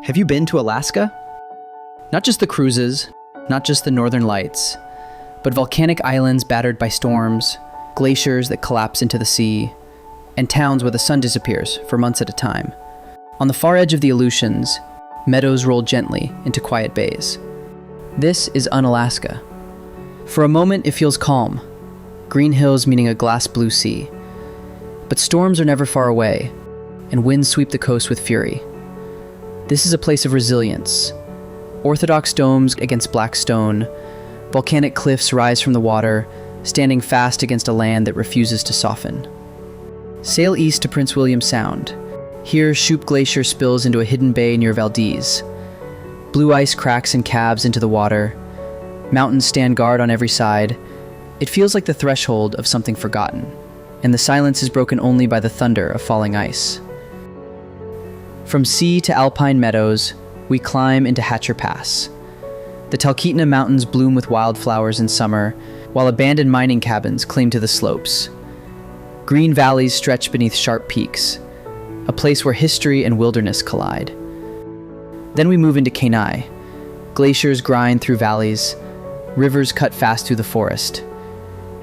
Have you been to Alaska? Not just the cruises, not just the northern lights, but volcanic islands battered by storms, glaciers that collapse into the sea, and towns where the sun disappears for months at a time. On the far edge of the Aleutians, meadows roll gently into quiet bays. This is Unalaska. For a moment, it feels calm, green hills meaning a glass blue sea. But storms are never far away, and winds sweep the coast with fury. This is a place of resilience. Orthodox domes against black stone, volcanic cliffs rise from the water, standing fast against a land that refuses to soften. Sail east to Prince William Sound. Here, Shoup Glacier spills into a hidden bay near Valdez. Blue ice cracks and calves into the water. Mountains stand guard on every side. It feels like the threshold of something forgotten, and the silence is broken only by the thunder of falling ice. From sea to alpine meadows, we climb into Hatcher Pass. The Talkeetna Mountains bloom with wildflowers in summer, while abandoned mining cabins cling to the slopes. Green valleys stretch beneath sharp peaks, a place where history and wilderness collide. Then we move into Kenai. Glaciers grind through valleys, rivers cut fast through the forest,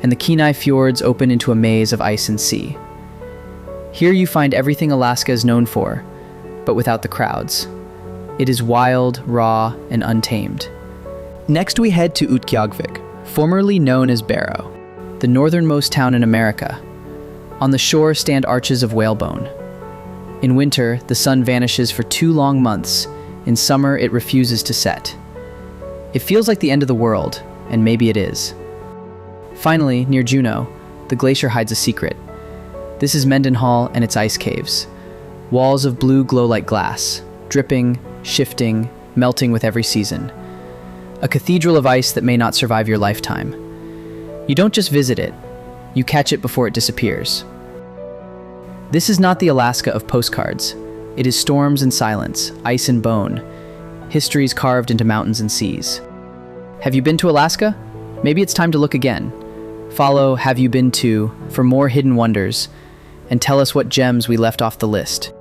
and the Kenai Fjords open into a maze of ice and sea. Here you find everything Alaska is known for, but without the crowds. It is wild, raw, and untamed. Next we head to Utqiaġvik, formerly known as Barrow, the northernmost town in America. On the shore stand arches of whalebone. In winter, the sun vanishes for 2 long months. In summer, it refuses to set. It feels like the end of the world, and maybe it is. Finally, near Juneau, the glacier hides a secret. This is Mendenhall and its ice caves. Walls of blue glow like glass, dripping, shifting, melting with every season. A cathedral of ice that may not survive your lifetime. You don't just visit it, you catch it before it disappears. This is not the Alaska of postcards. It is storms and silence, ice and bone, histories carved into mountains and seas. Have you been to Alaska? Maybe it's time to look again. Follow Have You Been To for more hidden wonders, and tell us what gems we left off the list.